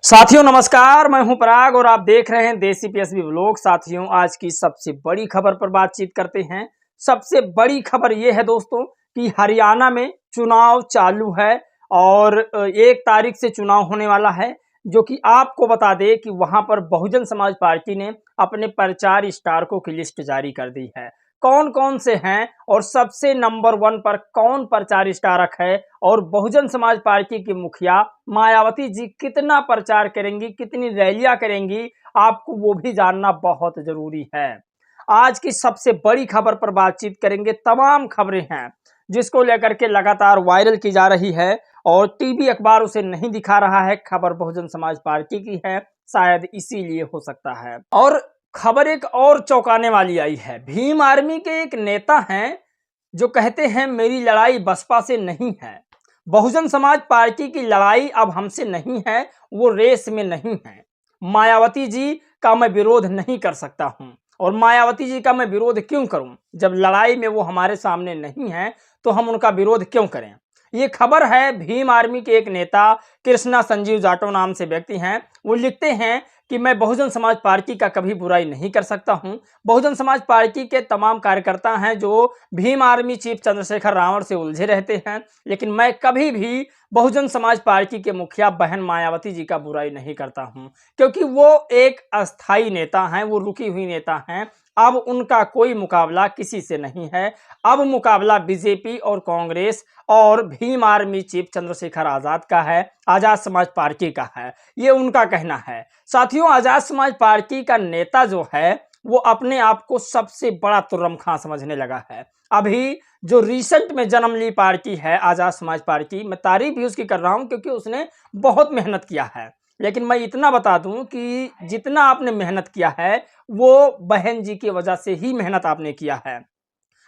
साथियों नमस्कार, मैं हूं पराग और आप देख रहे हैं देसी पीएसबी व्लॉग। साथियों आज की सबसे बड़ी खबर पर बातचीत करते हैं। सबसे बड़ी खबर यह है दोस्तों कि हरियाणा में चुनाव चालू है और 1 तारीख से चुनाव होने वाला है, जो कि आपको बता दें कि वहां पर बहुजन समाज पार्टी ने अपने प्रचार स्टारकों की लिस्ट जारी कर दी है। कौन कौन से हैं और सबसे नंबर 1 पर कौन प्रचार स्टारक है और बहुजन समाज पार्टी की मुखिया मायावती जी कितना प्रचार करेंगी, कितनी रैलियां करेंगी, आपको वो भी जानना बहुत जरूरी है। आज की सबसे बड़ी खबर पर बातचीत करेंगे। तमाम खबरें हैं जिसको लेकर के लगातार वायरल की जा रही है और टीवी अखबार उसे नहीं दिखा रहा है। खबर बहुजन समाज पार्टी की है, शायद इसीलिए हो सकता है। और खबर एक और चौंकाने वाली आई है। भीम आर्मी के एक नेता हैं जो कहते हैं मेरी लड़ाई बसपा से नहीं है, बहुजन समाज पार्टी की लड़ाई अब हमसे नहीं है, वो रेस में नहीं है। मायावती जी का मैं विरोध नहीं कर सकता हूं। और मायावती जी का मैं विरोध क्यों करूं? जब लड़ाई में वो हमारे सामने नहीं है तो हम उनका विरोध क्यों करें? ये खबर है भीम आर्मी के एक नेता कृष्णा संजीव जाटव नाम से व्यक्ति हैं। वो लिखते हैं कि मैं बहुजन समाज पार्टी का कभी बुराई नहीं कर सकता हूं। बहुजन समाज पार्टी के तमाम कार्यकर्ता हैं जो भीम आर्मी चीफ चंद्रशेखर रावण से उलझे रहते हैं, लेकिन मैं कभी भी बहुजन समाज पार्टी के मुखिया बहन मायावती जी का बुराई नहीं करता हूं, क्योंकि वो एक अस्थाई नेता हैं, वो रुकी हुई नेता हैं। अब उनका कोई मुकाबला किसी से नहीं है। अब मुकाबला बीजेपी और कांग्रेस और भीम आर्मी चीफ चंद्रशेखर आजाद का है, आजाद समाज पार्टी का है। ये उनका कहना है। साथियों आजाद समाज पार्टी का नेता जो है वो अपने आप को सबसे बड़ा तुर्रम खां समझने लगा है। अभी जो रिसेंट में जन्म ली पार्टी है आजाद समाज पार्टी, मैं तारीफ भी उसकी कर रहा हूं क्योंकि उसने बहुत मेहनत किया है। लेकिन मैं इतना बता दूं कि जितना आपने मेहनत किया है वो बहन जी की वजह से ही मेहनत आपने किया है।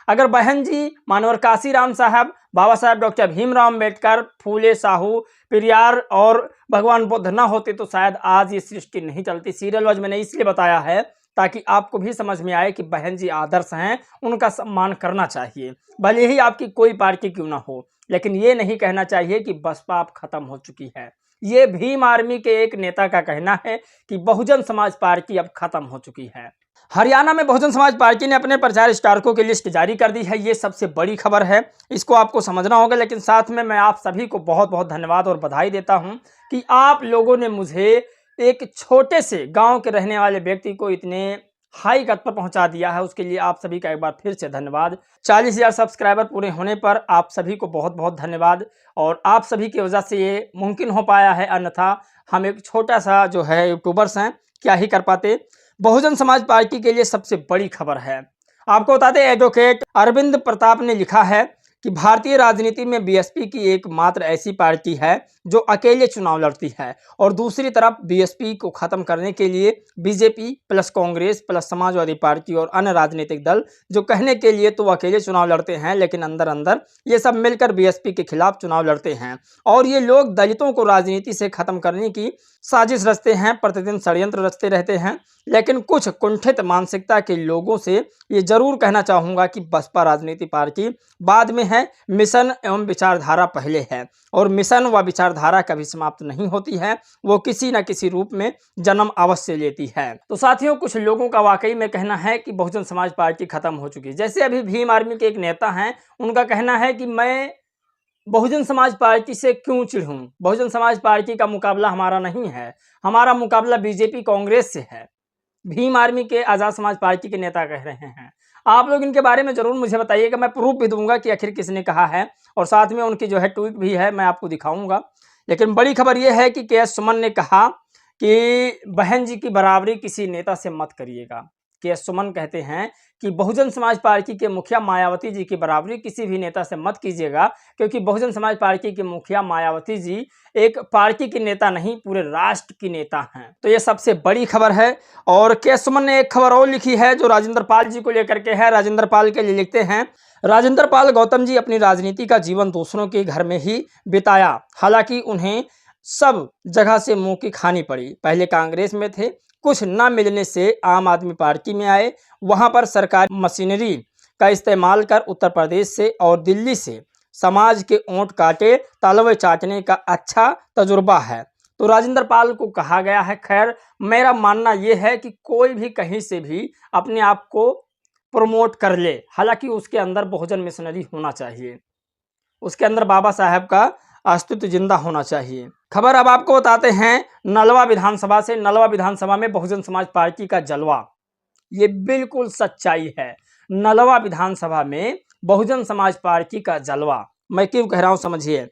अगर बहन जी मानवर काशीराम साहब, बाबा साहब डॉक्टर भीमराव अम्बेडकर, फूले साहू, पेरियार और भगवान बुद्ध ना होते तो शायद आज ये सृष्टि नहीं चलती। सीरियल वाइज मैंने इसलिए बताया है ताकि आपको भी समझ में आए कि बहन जी आदर्श हैं, उनका सम्मान करना चाहिए, भले ही आपकी कोई पार्टी क्यों ना हो। लेकिन ये नहीं कहना चाहिए कि बसपा अब खत्म हो चुकी है। ये भीम आर्मी के एक नेता का कहना है कि बहुजन समाज पार्टी अब खत्म हो चुकी है। हरियाणा में बहुजन समाज पार्टी ने अपने प्रचार स्टारकों की लिस्ट जारी कर दी है। ये सबसे बड़ी खबर है, इसको आपको समझना होगा। लेकिन साथ में मैं आप सभी को बहुत बहुत धन्यवाद और बधाई देता हूं कि आप लोगों ने मुझे एक छोटे से गांव के रहने वाले व्यक्ति को इतने हाई कद पर पहुंचा दिया है। उसके लिए आप सभी का एक बार फिर से धन्यवाद। 40,000 सब्सक्राइबर पूरे होने पर आप सभी को बहुत बहुत धन्यवाद। और आप सभी की वजह से ये मुमकिन हो पाया है, अन्यथा हम एक छोटा सा जो है यूट्यूबर्स हैं, क्या ही कर पाते। बहुजन समाज पार्टी के लिए सबसे बड़ी खबर है। आपको बता दें एडवोकेट अरविंद प्रताप ने लिखा है कि भारतीय राजनीति में बीएसपी की एकमात्र ऐसी पार्टी है जो अकेले चुनाव लड़ती है, और दूसरी तरफ बीएसपी को खत्म करने के लिए BJP plus Congress plus Samajwadi party और अन्य राजनीतिक दल जो कहने के लिए तो अकेले चुनाव लड़ते हैं, लेकिन अंदर अंदर ये सब मिलकर बीएसपी के खिलाफ चुनाव लड़ते हैं। और ये लोग दलितों को राजनीति से खत्म करने की साजिश रचते हैं, प्रतिदिन षड्यंत्र रचते रहते हैं। लेकिन कुछ कुंठित मानसिकता के लोगों से ये जरूर कहना चाहूँगा कि बसपा राजनीति पार्टी बाद में है, मिशन एवं विचारधारा पहले है। और मिशन व विचारधारा कभी समाप्त नहीं होती है, वो किसी न किसी रूप में जन्म अवश्य लेती है। तो साथियों कुछ लोगों का वाकई में कहना है कि बहुजन समाज पार्टी खत्म हो चुकी है। जैसे अभी भीम आर्मी के एक नेता हैं, उनका कहना है कि मैं बहुजन समाज पार्टी से क्यों चिढ़ूं, बहुजन समाज पार्टी का मुकाबला हमारा नहीं है, हमारा मुकाबला बीजेपी कांग्रेस से है। भीम आर्मी के आजाद समाज पार्टी के नेता कह रहे हैं। आप लोग इनके बारे में जरूर मुझे बताइएगा, मैं प्रूफ भी दूंगा कि आखिर किसने कहा है, और साथ में उनकी जो है ट्वीट भी है, मैं आपको दिखाऊंगा। लेकिन बड़ी खबर यह है कि के.एस. सुमन ने कहा कि बहन जी की बराबरी किसी नेता से मत करिएगा। के.एस. सुमन कहते हैं कि बहुजन समाज पार्टी के मुखिया मायावती जी की बराबरी किसी भी नेता से मत कीजिएगा, क्योंकि बहुजन समाज पार्टी के मुखिया मायावती जी एक पार्टी की नेता नहीं, पूरे राष्ट्र की नेता हैं। तो ये सबसे बड़ी खबर है। और के सुमन ने एक खबर और लिखी है जो राजेंद्र पाल जी को लेकर के है। राजेंद्र पाल के लिए लिखते हैं, राजेंद्र पाल गौतम जी अपनी राजनीति का जीवन दूसरों के घर में ही बिताया, हालांकि उन्हें सब जगह से मुंह की खानी पड़ी। पहले कांग्रेस में थे, कुछ न मिलने से आम आदमी पार्टी में आए, वहां पर सरकारी मशीनरी का इस्तेमाल कर उत्तर प्रदेश से और दिल्ली से समाज के ओंठ काटे, तलवे चाटने का अच्छा तजुर्बा है। तो राजेंद्र पाल को कहा गया है। खैर मेरा मानना यह है कि कोई भी कहीं से भी अपने आप को प्रमोट कर ले, हालांकि उसके अंदर बहुजन मिशनरी होना चाहिए, उसके अंदर बाबा साहब का अस्तित्व जिंदा होना चाहिए। खबर अब आपको बताते हैं नलवा विधानसभा से। नलवा विधानसभा में बहुजन समाज पार्टी का जलवा, ये बिल्कुल सच्चाई है। नलवा विधानसभा में बहुजन समाज पार्टी का जलवा, मैं क्यों कह रहा हूं समझिए।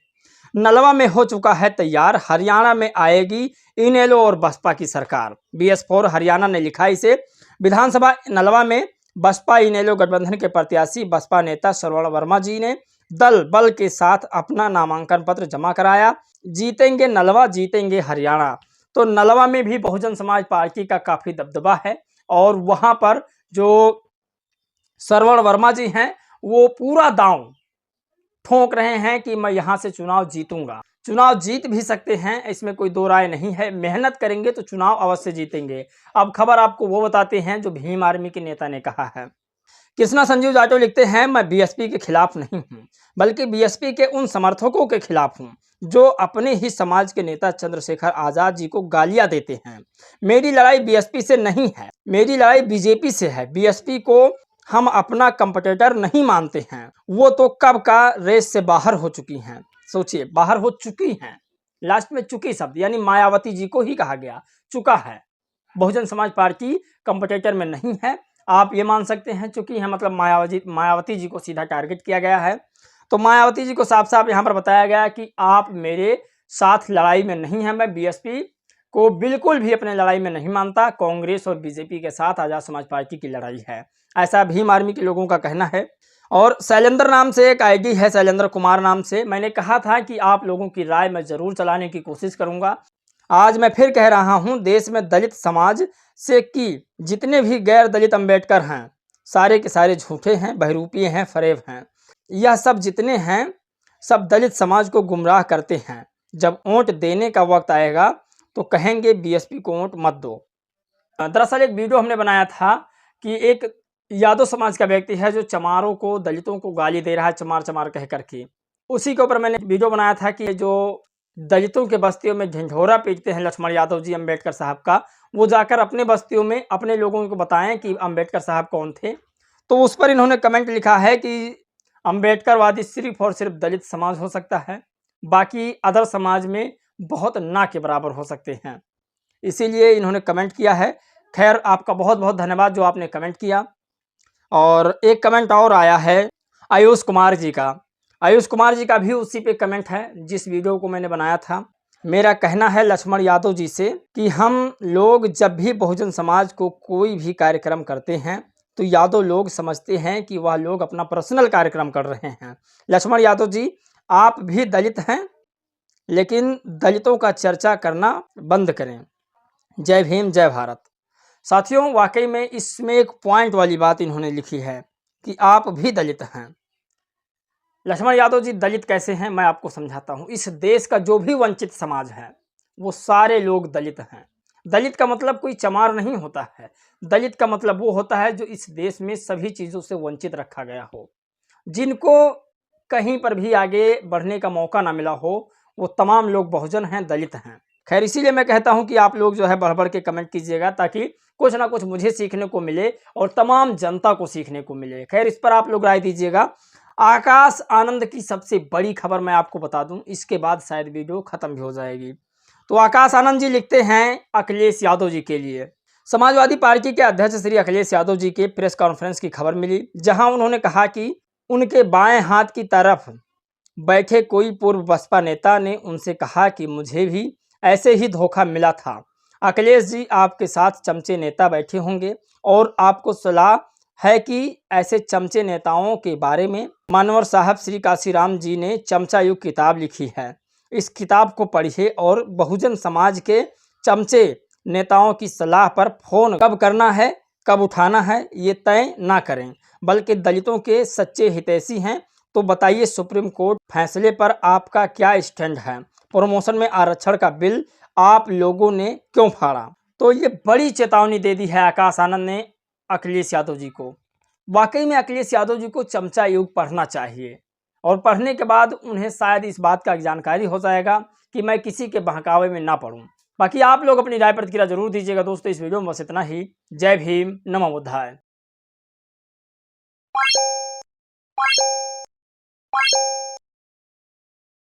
नलवा में हो चुका है तैयार, हरियाणा में आएगी इनेलो और बसपा की सरकार। BS4 हरियाणा ने लिखा इसे। विधानसभा नलवा में बसपा इनेलो गठबंधन के प्रत्याशी बसपा नेता श्रवण वर्मा जी ने दल बल के साथ अपना नामांकन पत्र जमा कराया। जीतेंगे नलवा, जीतेंगे हरियाणा। तो नलवा में भी बहुजन समाज पार्टी का काफी दबदबा है और वहां पर जो श्रवण वर्मा जी हैं वो पूरा दांव ठोक रहे हैं कि मैं यहां से चुनाव जीतूंगा। चुनाव जीत भी सकते हैं, इसमें कोई दो राय नहीं है। मेहनत करेंगे तो चुनाव अवश्य जीतेंगे। अब खबर आपको वो बताते हैं जो भीम आर्मी के नेता ने कहा है। कृष्णा संजीव जाटव लिखते हैं, मैं BSP के खिलाफ नहीं हूं, बल्कि BSP के उन समर्थकों के खिलाफ हूं जो अपने ही समाज के नेता चंद्रशेखर आजाद जी को गालियां देते हैं। मेरी लड़ाई BSP से नहीं है, मेरी लड़ाई BJP से है। BSP को हम अपना कंपटीटर नहीं मानते हैं, वो तो कब का रेस से बाहर हो चुकी हैं। सोचिए, बाहर हो चुकी हैं, लास्ट में चुकी शब्द यानी मायावती जी को ही कहा गया, चुका है। बहुजन समाज पार्टी कंपटीटर में नहीं है, आप ये मान सकते हैं चुकी है, मतलब मायावती जी को सीधा टारगेट किया गया है। तो मायावती जी को साफ साफ यहाँ पर बताया गया कि आप मेरे साथ लड़ाई में नहीं है। मैं BSP को बिल्कुल भी अपने लड़ाई में नहीं मानता, कांग्रेस और BJP के साथ आजाद समाज पार्टी की लड़ाई है, ऐसा भीम आर्मी के लोगों का कहना है। और शैलेंद्र नाम से एक ID है, शैलेंद्र कुमार नाम से। मैंने कहा था कि आप लोगों की राय मैं जरूर चलाने की कोशिश करूंगा। आज मैं फिर कह रहा हूं, देश में दलित समाज से कि जितने भी गैर दलित अम्बेडकर हैं सारे के सारे झूठे हैं, बहरूपीय हैं, फरेब हैं। यह सब जितने हैं सब दलित समाज को गुमराह करते हैं। जब वोट देने का वक्त आएगा तो कहेंगे BSP को वोट मत दो। दरअसल एक वीडियो हमने बनाया था कि एक यादव समाज का व्यक्ति है जो चमारों को, दलितों को गाली दे रहा है, चमार चमार कह करके। उसी के ऊपर मैंने वीडियो बनाया था कि जो दलितों के बस्तियों में ढिंढोरा पीटते हैं लक्ष्मण यादव जी अम्बेडकर साहब का, वो जाकर अपने बस्तियों में अपने लोगों को बताएं कि अम्बेडकर साहब कौन थे। तो उस पर इन्होंने कमेंट लिखा है कि अम्बेडकरवादी सिर्फ और सिर्फ दलित समाज हो सकता है, बाकी अदर समाज में बहुत ना के बराबर हो सकते हैं, इसीलिए इन्होंने कमेंट किया है। खैर आपका बहुत बहुत धन्यवाद जो आपने कमेंट किया। और एक कमेंट और आया है आयुष कुमार जी का। आयुष कुमार जी का भी उसी पे कमेंट है जिस वीडियो को मैंने बनाया था। मेरा कहना है लक्ष्मण यादव जी से कि हम लोग जब भी बहुजन समाज को कोई भी कार्यक्रम करते हैं तो यादव लोग समझते हैं कि वह लोग अपना पर्सनल कार्यक्रम कर रहे हैं। लक्ष्मण यादव जी, आप भी दलित हैं, लेकिन दलितों का चर्चा करना बंद करें। जय भीम, जय भारत। साथियों, वाकई में इसमें एक पॉइंट वाली बात इन्होंने लिखी है कि आप भी दलित हैं। लक्ष्मण यादव जी दलित कैसे हैं मैं आपको समझाता हूं। इस देश का जो भी वंचित समाज है वो सारे लोग दलित हैं। दलित का मतलब कोई चमार नहीं होता है, दलित का मतलब वो होता है जो इस देश में सभी चीज़ों से वंचित रखा गया हो, जिनको कहीं पर भी आगे बढ़ने का मौका ना मिला हो, वो तमाम लोग बहुजन हैं, दलित हैं। खैर इसीलिए मैं कहता हूं कि आप लोग जो है बढ़ बढ़ के कमेंट कीजिएगा ताकि कुछ ना कुछ मुझे सीखने को मिले और तमाम जनता को सीखने को मिले। खैर इस पर आप लोग राय दीजिएगा। आकाश आनंद की सबसे बड़ी खबर मैं आपको बता दूं, इसके बाद शायद वीडियो खत्म भी हो जाएगी। तो आकाश आनंद जी लिखते हैं अखिलेश यादव जी के लिए। समाजवादी पार्टी के अध्यक्ष श्री अखिलेश यादव जी के प्रेस कॉन्फ्रेंस की खबर मिली, जहां उन्होंने कहा कि उनके बाएं हाथ की तरफ बैठे कोई पूर्व बसपा नेता ने उनसे कहा कि मुझे भी ऐसे ही धोखा मिला था। अखिलेश जी, आपके साथ चमचे नेता बैठे होंगे और आपको सलाह है कि ऐसे चमचे नेताओं के बारे में मानवर साहब श्री काशीराम जी ने चमचा युग किताब लिखी है। इस किताब को पढ़िए और बहुजन समाज के चमचे नेताओं की सलाह पर फोन कब करना है, कब उठाना है, ये तय ना करें, बल्कि दलितों के सच्चे हितैषी हैं। तो बताइए सुप्रीम कोर्ट फैसले पर आपका क्या स्टैंड है? प्रमोशन में आरक्षण का बिल आप लोगों ने क्यों फाड़ा? तो ये बड़ी चेतावनी दे दी है आकाश आनंद ने अखिलेश यादव जी को। वाकई में अखिलेश यादव जी को चमचा युग पढ़ना चाहिए और पढ़ने के बाद उन्हें शायद इस बात का जानकारी हो जाएगा कि मैं किसी के बहकावे में ना पड़ूं। बाकी आप लोग अपनी राय प्रतिक्रिया जरूर दीजिएगा दोस्तों। इस वीडियो में बस इतना ही। जय भीम, नमो बुद्धाय।